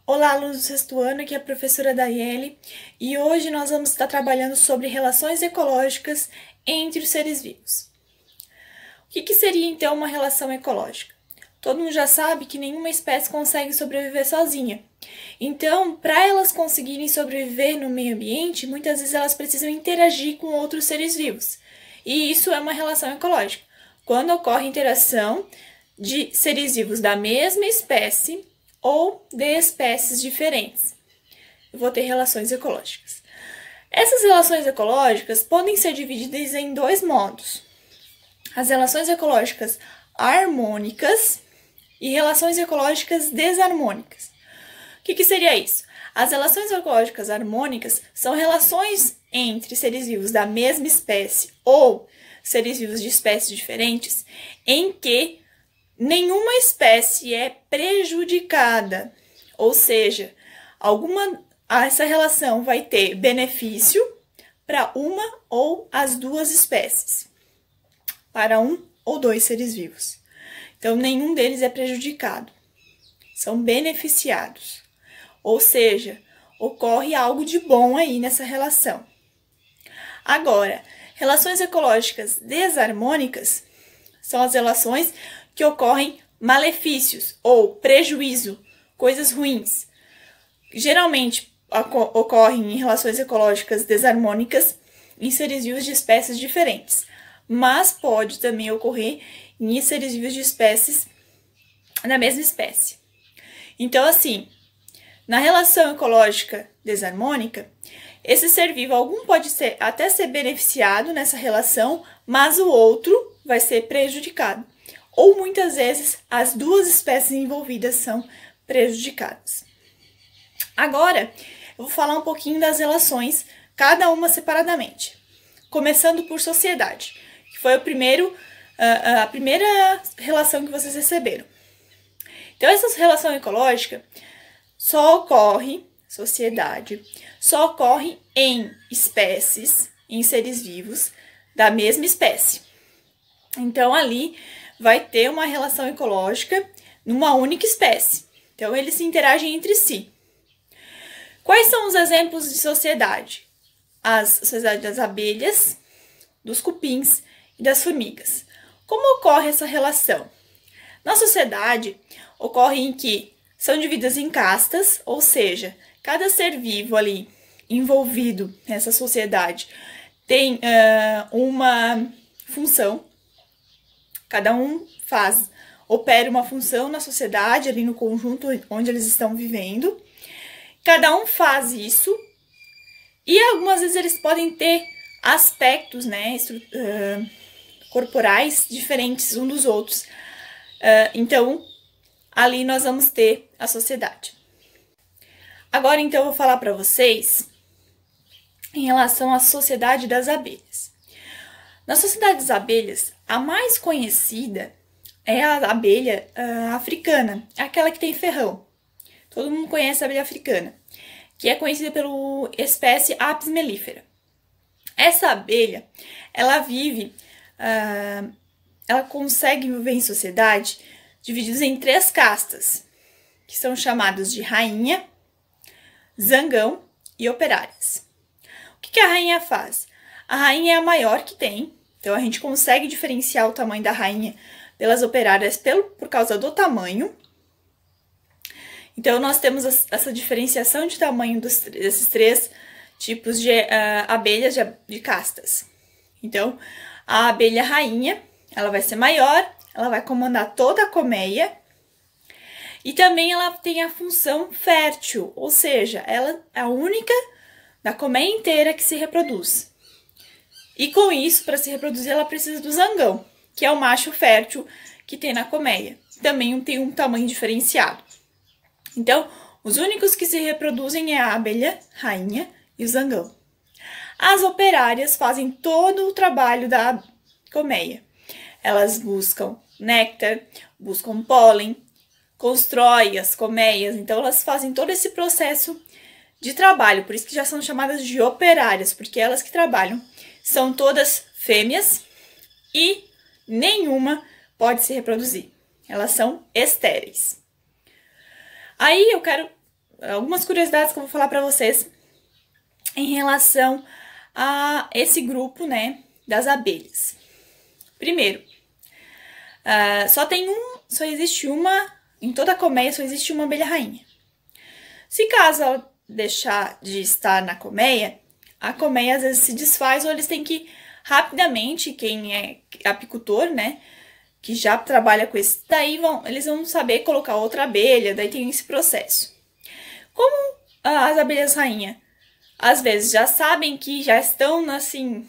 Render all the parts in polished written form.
Olá, alunos do sexto ano, aqui é a professora Daiele e hoje nós vamos estar trabalhando sobre relações ecológicas entre os seres vivos. O que seria então uma relação ecológica? Todo mundo já sabe que nenhuma espécie consegue sobreviver sozinha. Então, para elas conseguirem sobreviver no meio ambiente, muitas vezes elas precisam interagir com outros seres vivos. E isso é uma relação ecológica. Quando ocorre interação de seres vivos da mesma espécie ou de espécies diferentes, eu vou ter relações ecológicas. Essas relações ecológicas podem ser divididas em dois modos: as relações ecológicas harmônicas e relações ecológicas desarmônicas. O que seria isso? As relações ecológicas harmônicas são relações entre seres vivos da mesma espécie ou seres vivos de espécies diferentes em que nenhuma espécie é prejudicada, ou seja, essa relação vai ter benefício para uma ou as duas espécies, para um ou dois seres vivos. Então, nenhum deles é prejudicado, são beneficiados, ou seja, ocorre algo de bom aí nessa relação. Agora, relações ecológicas desarmônicas são as relações que ocorrem malefícios ou prejuízo, coisas ruins. Geralmente ocorrem em relações ecológicas desarmônicas em seres vivos de espécies diferentes, mas pode também ocorrer em seres vivos de espécies da mesma espécie. Então, assim, na relação ecológica desarmônica, esse ser vivo, algum pode até ser beneficiado nessa relação, mas o outro vai ser prejudicado. Ou muitas vezes as duas espécies envolvidas são prejudicadas. Agora, eu vou falar um pouquinho das relações, cada uma separadamente. Começando por sociedade, que foi a primeira relação que vocês receberam. Então, essa relação ecológica só ocorre em espécies, em seres vivos da mesma espécie. Então, ali vai ter uma relação ecológica numa única espécie. Então, eles se interagem entre si. Quais são os exemplos de sociedade? A sociedade das abelhas, dos cupins e das formigas. Como ocorre essa relação? Na sociedade, ocorre em que são divididas em castas, ou seja, cada ser vivo ali envolvido nessa sociedade tem uma função. Cada um opera uma função na sociedade, ali no conjunto onde eles estão vivendo. Cada um faz isso e algumas vezes eles podem ter aspectos, corporais diferentes uns dos outros. Então, ali nós vamos ter a sociedade. Agora, então, eu vou falar para vocês em relação à sociedade das abelhas. Na sociedade das abelhas, a mais conhecida é a abelha africana, aquela que tem ferrão. Todo mundo conhece a abelha africana, que é conhecida pela espécie Apis mellifera. Essa abelha, ela consegue viver em sociedade divididas em 3 castas, que são chamadas de rainha, zangão e operárias. O que a rainha faz? A rainha é a maior que tem, então a gente consegue diferenciar o tamanho da rainha pelas operárias por causa do tamanho. Então, nós temos essa diferenciação de tamanho desses 3 tipos de abelhas de castas. Então, a abelha rainha, ela vai ser maior, ela vai comandar toda a colmeia e também ela tem a função fértil, ou seja, ela é a única da colmeia inteira que se reproduz. E com isso, para se reproduzir, ela precisa do zangão, que é o macho fértil que tem na colmeia. Também tem um tamanho diferenciado. Então, os únicos que se reproduzem é a abelha rainha e o zangão. As operárias fazem todo o trabalho da colmeia. Elas buscam néctar, buscam pólen, constroem as colmeias. Então, elas fazem todo esse processo de trabalho. Por isso que já são chamadas de operárias, porque elas que trabalham são todas fêmeas e nenhuma pode se reproduzir. Elas são estéreis. Aí eu quero algumas curiosidades que eu vou falar para vocês em relação a esse grupo, né, das abelhas. Primeiro, só existe uma, em toda a colmeia só existe uma abelha rainha. Se caso ela deixar de estar na colmeia, a colmeia às vezes se desfaz ou eles têm que rapidamente, quem é apicultor, né, que já trabalha com isso, daí eles vão saber colocar outra abelha, daí tem esse processo. Como as abelhas rainha, às vezes já sabem que já estão, assim,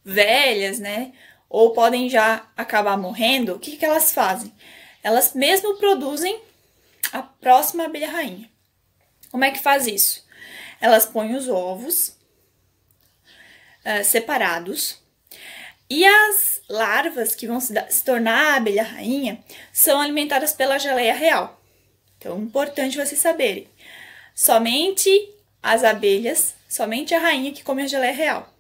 velhas, né, ou podem já acabar morrendo, o que elas fazem? Elas mesmo produzem a próxima abelha rainha. Como é que faz isso? Elas põem os ovos separados e as larvas que vão se tornar a abelha rainha são alimentadas pela geleia real. Então, importante vocês saberem. Somente as abelhas, somente a rainha que come a geleia real,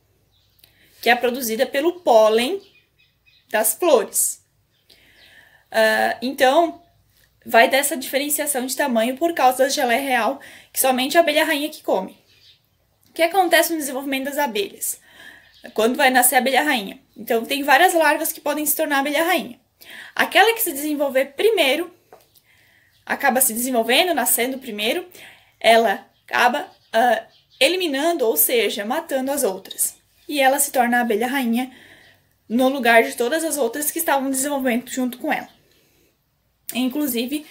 que é produzida pelo pólen das flores. Então, vai dessa diferenciação de tamanho por causa da geleia real, que somente a abelha rainha que come. O que acontece no desenvolvimento das abelhas? Quando vai nascer a abelha rainha. Então, tem várias larvas que podem se tornar abelha rainha. Aquela que se desenvolver primeiro, acaba se desenvolvendo, nascendo primeiro, ela acaba eliminando, ou seja, matando as outras. E ela se torna a abelha rainha no lugar de todas as outras que estavam desenvolvendo junto com ela. Inclusive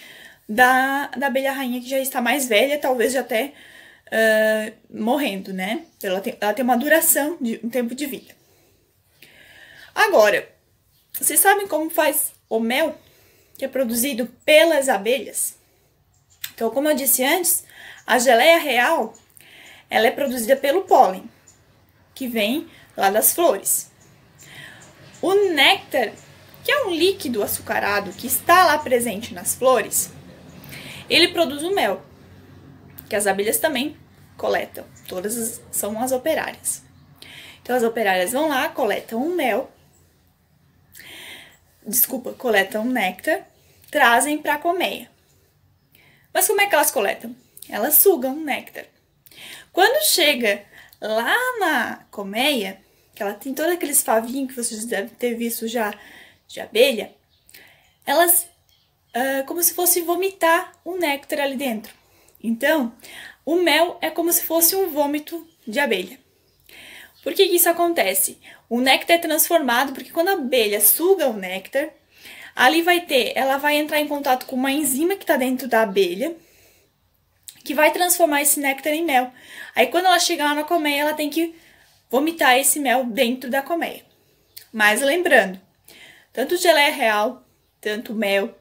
da abelha rainha que já está mais velha, talvez já até morrendo, né? Ela tem uma duração de um tempo de vida. Agora, vocês sabem como faz o mel que é produzido pelas abelhas? Então, como eu disse antes, a geleia real, ela é produzida pelo pólen, que vem lá das flores. O néctar, que é um líquido açucarado que está lá presente nas flores, ele produz o mel, que as abelhas também coletam. Todas são as operárias. Então, as operárias vão lá, coletam o mel, coletam o néctar, trazem para a colmeia. Mas como é que elas coletam? Elas sugam o néctar. Quando chega lá na colmeia, que ela tem todos aqueles favinhos que vocês devem ter visto já de abelha, elas, como se fosse vomitar o néctar ali dentro. Então, o mel é como se fosse um vômito de abelha. Por que isso acontece? O néctar é transformado porque quando a abelha suga o néctar, ali ela vai entrar em contato com uma enzima que está dentro da abelha, que vai transformar esse néctar em mel. Aí quando ela chegar lá na colmeia, ela tem que vomitar esse mel dentro da colmeia. Mas lembrando, tanto geleia real, tanto mel,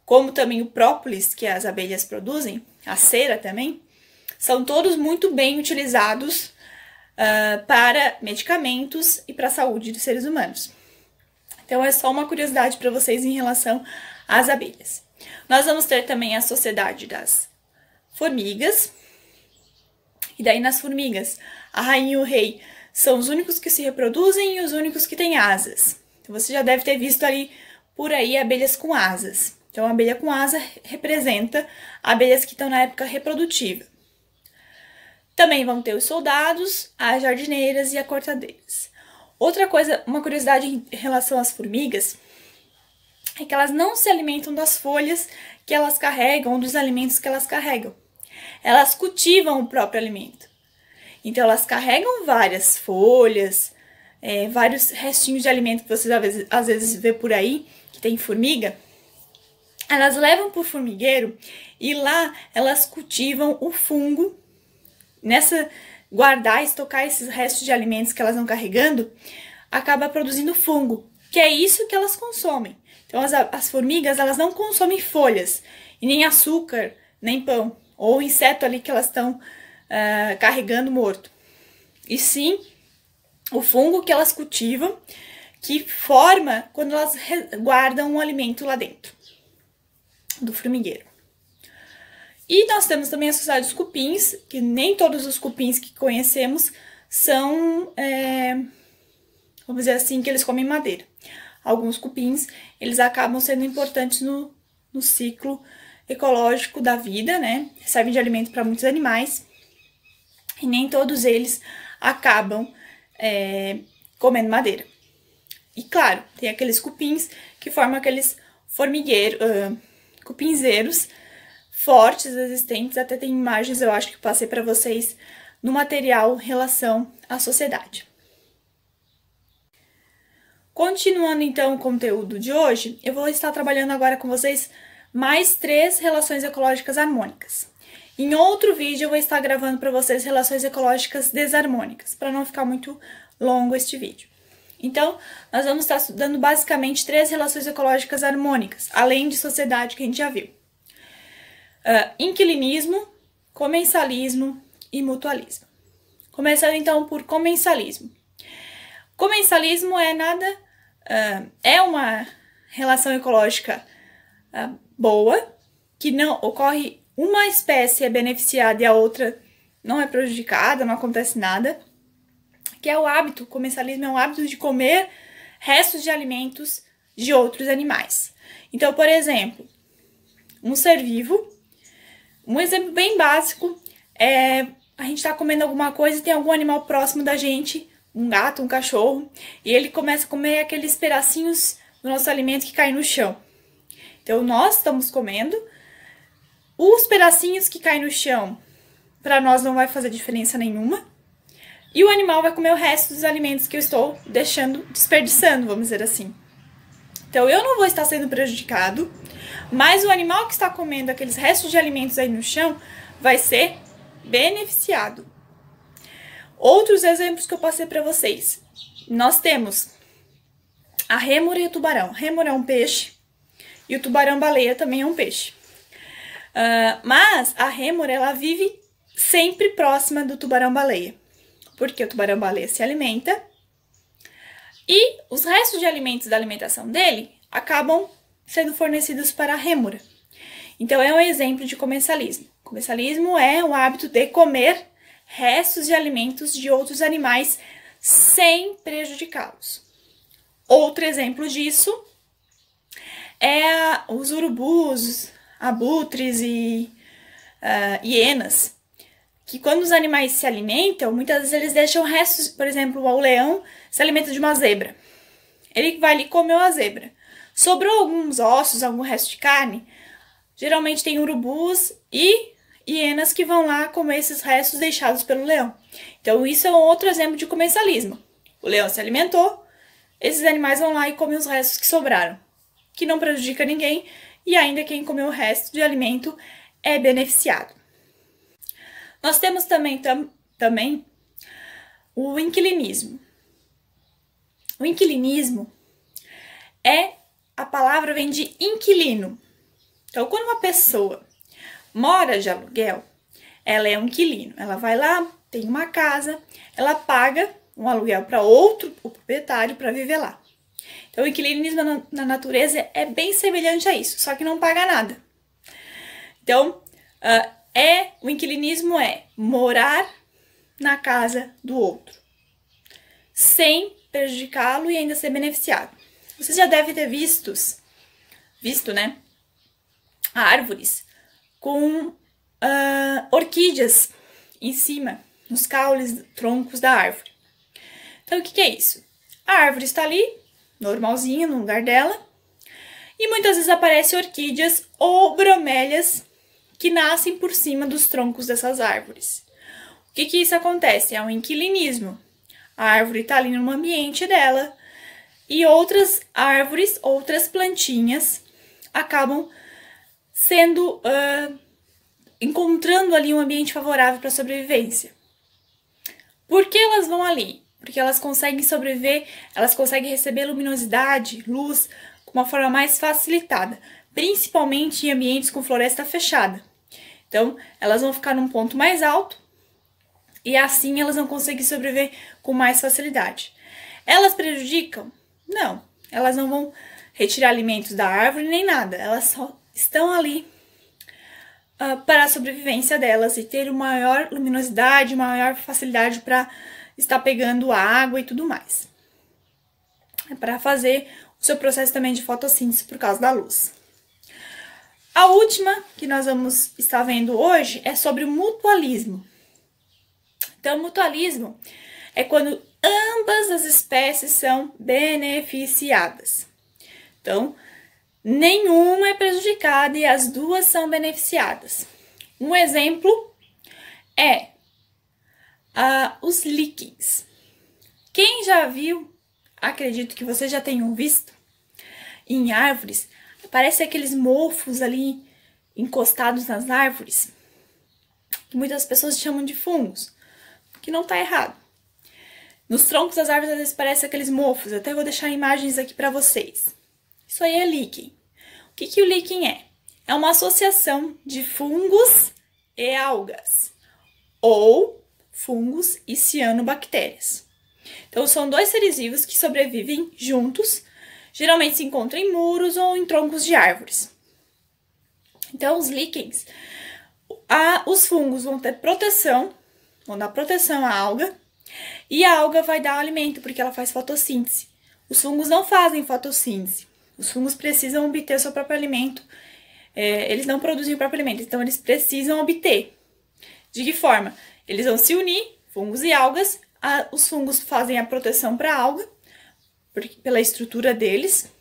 como também o própolis que as abelhas produzem, a cera também, são todos muito bem utilizados para medicamentos e para a saúde dos seres humanos. Então, é só uma curiosidade para vocês em relação às abelhas. Nós vamos ter também a sociedade das formigas. E daí, nas formigas, a rainha e o rei são os únicos que se reproduzem e os únicos que têm asas. Então, você já deve ter visto ali, por aí, abelhas com asas. Então, a abelha com asa representa abelhas que estão na época reprodutiva. Também vão ter os soldados, as jardineiras e as cortadeiras. Outra coisa, uma curiosidade em relação às formigas, é que elas não se alimentam das folhas que elas carregam ou dos alimentos que elas carregam. Elas cultivam o próprio alimento. Então, elas carregam várias folhas, vários restinhos de alimento que vocês às vezes vê por aí, que tem formiga. Elas levam para o formigueiro e lá elas cultivam o fungo. Guardar, estocar esses restos de alimentos que elas vão carregando, acaba produzindo fungo, que é isso que elas consomem. Então, as formigas, elas não consomem folhas, e nem açúcar, nem pão, ou inseto ali que elas estão carregando morto. E sim, o fungo que elas cultivam, que forma quando elas guardam um alimento lá dentro do formigueiro. E nós temos também a sociedade dos cupins, que nem todos os cupins que conhecemos são, vamos dizer assim, que eles comem madeira. Alguns cupins, eles acabam sendo importantes no ciclo ecológico da vida, né? Servem de alimento para muitos animais e nem todos eles acabam comendo madeira. E claro, tem aqueles cupins que formam aqueles cupinzeiros fortes, resistentes, até tem imagens, eu acho que passei para vocês no material relação à sociedade. Continuando então o conteúdo de hoje, eu vou estar trabalhando agora com vocês mais 3 relações ecológicas harmônicas. Em outro vídeo eu vou estar gravando para vocês relações ecológicas desarmônicas, para não ficar muito longo este vídeo. Então, nós vamos estar estudando basicamente 3 relações ecológicas harmônicas, além de sociedade que a gente já viu. Inquilinismo, comensalismo e mutualismo. Começando então por comensalismo. Comensalismo é uma relação ecológica boa, que não ocorre, uma espécie é beneficiada e a outra não é prejudicada, não acontece nada, que é o hábito, o comensalismo é o hábito de comer restos de alimentos de outros animais. Então, por exemplo, um ser vivo, um exemplo bem básico é a gente tá comendo alguma coisa e tem algum animal próximo da gente, um gato, um cachorro, e ele começa a comer aqueles pedacinhos do nosso alimento que caem no chão. Então, nós estamos comendo, os pedacinhos que caem no chão, para nós não vai fazer diferença nenhuma, e o animal vai comer o resto dos alimentos que eu estou desperdiçando, vamos dizer assim. Então, eu não vou estar sendo prejudicado, mas o animal que está comendo aqueles restos de alimentos aí no chão vai ser beneficiado. Outros exemplos que eu passei para vocês. Nós temos a rêmora e o tubarão. A rêmora é um peixe e o tubarão-baleia também é um peixe. Mas a rêmora, ela vive sempre próxima do tubarão-baleia, porque o tubarão-baleia se alimenta e os restos de alimentos da alimentação dele acabam sendo fornecidos para a rêmora. Então, é um exemplo de comensalismo. Comensalismo é o hábito de comer restos de alimentos de outros animais sem prejudicá-los. Outro exemplo disso é os urubus, abutres e hienas, que quando os animais se alimentam, muitas vezes eles deixam restos, por exemplo, o leão se alimenta de uma zebra. Ele vai ali e comeu a zebra. Sobrou alguns ossos, algum resto de carne, geralmente tem urubus e hienas que vão lá comer esses restos deixados pelo leão. Então, isso é um outro exemplo de comensalismo. O leão se alimentou, esses animais vão lá e comem os restos que sobraram, que não prejudica ninguém, e ainda quem comeu o resto de alimento é beneficiado. Nós temos também o inquilinismo. O inquilinismo a palavra vem de inquilino. Então, quando uma pessoa mora de aluguel, ela é um inquilino. Ela vai lá, tem uma casa, ela paga um aluguel para o proprietário, para viver lá. Então, o inquilinismo na natureza é bem semelhante a isso, só que não paga nada. Então, o inquilinismo é morar na casa do outro, sem prejudicá-lo e ainda ser beneficiado. Vocês já devem ter visto, né, árvores com orquídeas em cima, nos caules, troncos da árvore. Então, o que é isso? A árvore está ali, normalzinha, no lugar dela, e muitas vezes aparecem orquídeas ou bromélias que nascem por cima dos troncos dessas árvores. O que isso acontece? É um inquilinismo. A árvore está ali no ambiente dela e outras árvores, outras plantinhas acabam encontrando ali um ambiente favorável para a sobrevivência. Por que elas vão ali? Porque elas conseguem sobreviver, elas conseguem receber luminosidade, luz, com uma forma mais facilitada, principalmente em ambientes com floresta fechada. Então, elas vão ficar num ponto mais alto e assim elas vão conseguir sobreviver com mais facilidade. Elas prejudicam? Não, elas não vão retirar alimentos da árvore nem nada, elas só estão ali para a sobrevivência delas e ter uma maior luminosidade, maior facilidade para estar pegando água e tudo mais. É para fazer o seu processo também de fotossíntese por causa da luz. A última que nós vamos estar vendo hoje é sobre o mutualismo. Então, o mutualismo é quando ambas as espécies são beneficiadas. Então, nenhuma é prejudicada e as duas são beneficiadas. Um exemplo é os líquens. Quem já viu, acredito que vocês já tenham visto, em árvores, parece aqueles mofos ali encostados nas árvores, que muitas pessoas chamam de fungos, que não está errado. Nos troncos das árvores às vezes parecem aqueles mofos, até vou deixar imagens aqui para vocês. Isso aí é líquen. O que o líquen é? É uma associação de fungos e algas, ou fungos e cianobactérias. Então, são dois seres vivos que sobrevivem juntos, geralmente se encontram em muros ou em troncos de árvores. Então, os líquens, os fungos vão ter proteção, vão dar proteção à alga, e a alga vai dar alimento, porque ela faz fotossíntese. Os fungos não fazem fotossíntese. Os fungos precisam obter seu próprio alimento. Eles não produzem o próprio alimento, então eles precisam obter. De que forma? Eles vão se unir, fungos e algas. Os fungos fazem a proteção para a alga, pela estrutura deles.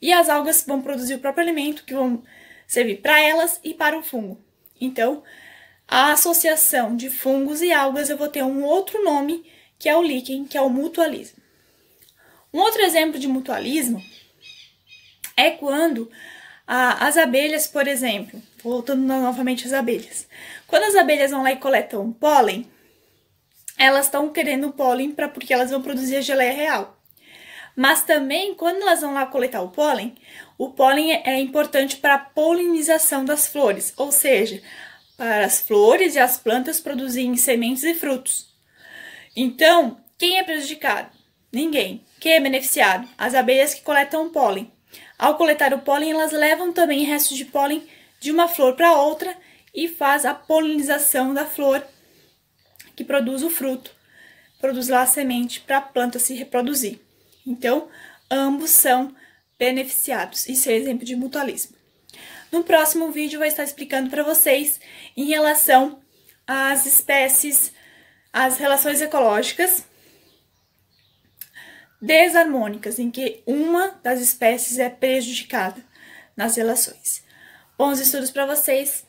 E as algas vão produzir o próprio alimento, que vão servir para elas e para o fungo. Então, a associação de fungos e algas eu vou ter um outro nome, que é o líquen, que é o mutualismo. Um outro exemplo de mutualismo é quando as abelhas, por exemplo, voltando novamente às abelhas, quando as abelhas vão lá e coletam pólen, elas estão querendo pólen porque elas vão produzir a geleia real. Mas também, quando elas vão lá coletar o pólen é importante para a polinização das flores, ou seja, para as flores e as plantas produzirem sementes e frutos. Então, quem é prejudicado? Ninguém. Quem é beneficiado? As abelhas que coletam o pólen. Ao coletar o pólen, elas levam também restos de pólen de uma flor para outra e faz a polinização da flor, que produz o fruto, produz lá a semente para a planta se reproduzir. Então, ambos são beneficiados. Isso é exemplo de mutualismo. No próximo vídeo eu vou estar explicando para vocês em relação às espécies, às relações ecológicas desarmônicas, em que uma das espécies é prejudicada nas relações. Bons estudos para vocês!